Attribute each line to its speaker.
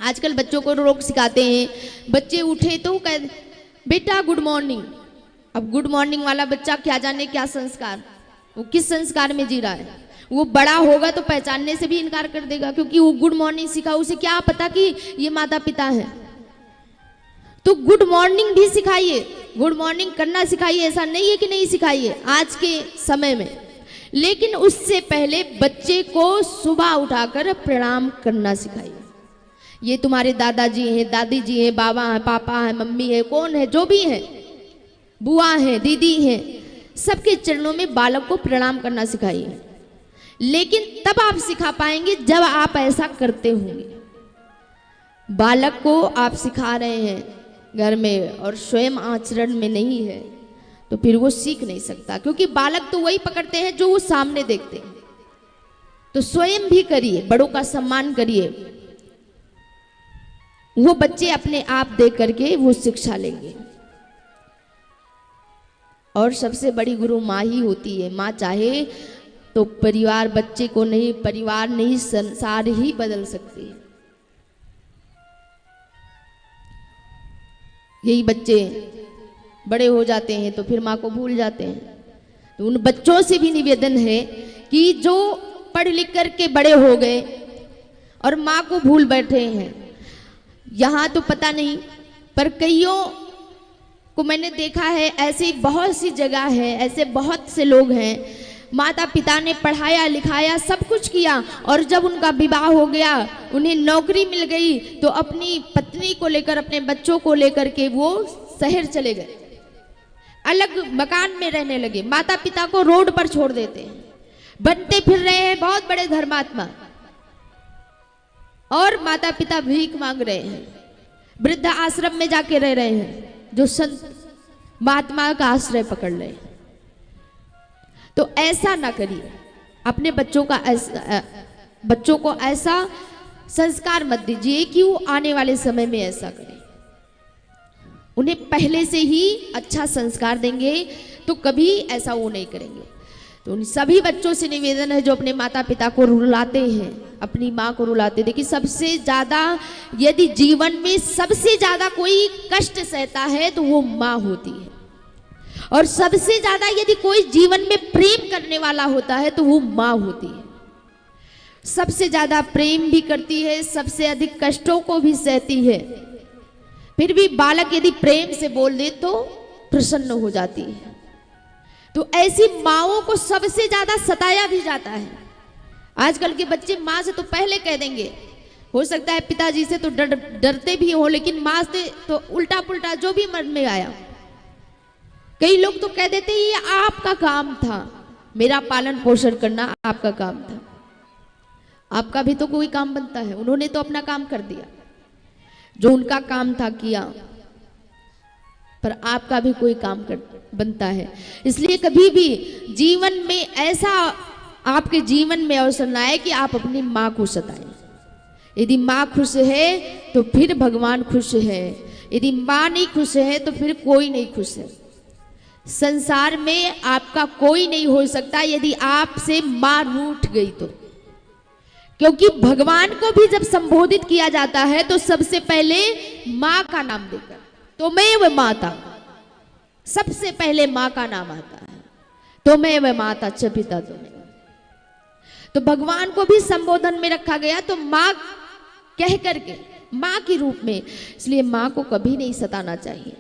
Speaker 1: आजकल बच्चों को लोग सिखाते हैं, बच्चे उठे तो कह बेटा गुड मॉर्निंग। अब गुड मॉर्निंग वाला बच्चा क्या जाने क्या संस्कार, वो किस संस्कार में जी रहा है। वो बड़ा होगा तो पहचानने से भी इनकार कर देगा, क्योंकि वो गुड मॉर्निंग सीखा, उसे क्या पता कि ये माता पिता है। तो गुड मॉर्निंग भी सिखाइए, गुड मॉर्निंग करना सिखाइए, ऐसा नहीं है कि नहीं सिखाइए आज के समय में। लेकिन उससे पहले बच्चे को सुबह उठाकर प्रणाम करना सिखाइए। ये तुम्हारे दादाजी हैं, दादी जी हैं, बाबा हैं, पापा हैं, मम्मी है, कौन है, जो भी है, बुआ है, दीदी है, सबके चरणों में बालक को प्रणाम करना सिखाइए। लेकिन तब आप सिखा पाएंगे जब आप ऐसा करते होंगे। बालक को आप सिखा रहे हैं घर में और स्वयं आचरण में नहीं है तो फिर वो सीख नहीं सकता, क्योंकि बालक तो वही पकड़ते हैं जो वो सामने देखते हैं। तो स्वयं भी करिए, बड़ों का सम्मान करिए, वो बच्चे अपने आप देख करके वो शिक्षा लेंगे। और सबसे बड़ी गुरु माँ ही होती है। माँ चाहे तो परिवार, बच्चे को नहीं, परिवार नहीं, संसार ही बदल सकती है। यही बच्चे बड़े हो जाते हैं तो फिर माँ को भूल जाते हैं। तो उन बच्चों से भी निवेदन है कि जो पढ़ लिख करके बड़े हो गए और माँ को भूल बैठे हैं, यहाँ तो पता नहीं, पर कईयों को मैंने देखा है, ऐसी बहुत सी जगह है, ऐसे बहुत से लोग हैं, माता पिता ने पढ़ाया लिखाया सब कुछ किया और जब उनका विवाह हो गया, उन्हें नौकरी मिल गई, तो अपनी पत्नी को लेकर, अपने बच्चों को लेकर के वो शहर चले गए, अलग मकान में रहने लगे। माता पिता को रोड पर छोड़ देते हैं, बनते फिर रहे हैं बहुत बड़े धर्मात्मा, और माता पिता भीख मांग रहे हैं, वृद्ध आश्रम में जाके रह रहे हैं, जो संत महात्मा का आश्रय पकड़ रहे हैं। तो ऐसा ना करिए, अपने बच्चों को ऐसा संस्कार मत दीजिए कि वो आने वाले समय में ऐसा करें। उन्हें पहले से ही अच्छा संस्कार देंगे तो कभी ऐसा वो नहीं करेंगे। तो उन सभी बच्चों से निवेदन है जो अपने माता पिता को रुलाते हैं, अपनी माँ को रुलाते, देखिए सबसे ज्यादा, यदि जीवन में सबसे ज्यादा कोई कष्ट सहता है तो वो माँ होती है, और सबसे ज्यादा यदि कोई जीवन में प्रेम करने वाला होता है तो वो माँ होती है। सबसे ज्यादा प्रेम भी करती है, सबसे अधिक कष्टों को भी सहती है, फिर भी बालक यदि प्रेम से बोल दे तो प्रसन्न हो जाती है। तो ऐसी माँओं को सबसे ज्यादा सताया भी जाता है। आजकल के बच्चे माँ से तो पहले कह देंगे, हो सकता है पिताजी से तो डरते भी हो, लेकिन माँ से तो उल्टा पुल्टा जो भी मन में आया। कई लोग तो कह देते ये आपका काम था, मेरा पालन पोषण करना आपका काम था। आपका भी तो कोई काम बनता है, उन्होंने तो अपना काम कर दिया, जो उनका काम था किया, पर आपका भी कोई काम बनता है। इसलिए कभी भी जीवन में ऐसा आपके जीवन में अवसर ना आए कि आप अपनी माँ को सताएं। यदि माँ खुश है तो फिर भगवान खुश है, यदि माँ नहीं खुश है तो फिर कोई नहीं खुश है। संसार में आपका कोई नहीं हो सकता यदि आपसे माँ रूठ गई तो, क्योंकि भगवान को भी जब संबोधित किया जाता है तो सबसे पहले माँ का नाम देकर, त्वमेव माता, सबसे पहले माँ का नाम आता है, त्वमेव माता च पिता त्वमेव। तो भगवान को भी संबोधन में रखा गया तो माँ कह करके, माँ के रूप में, इसलिए माँ को कभी नहीं सताना चाहिए।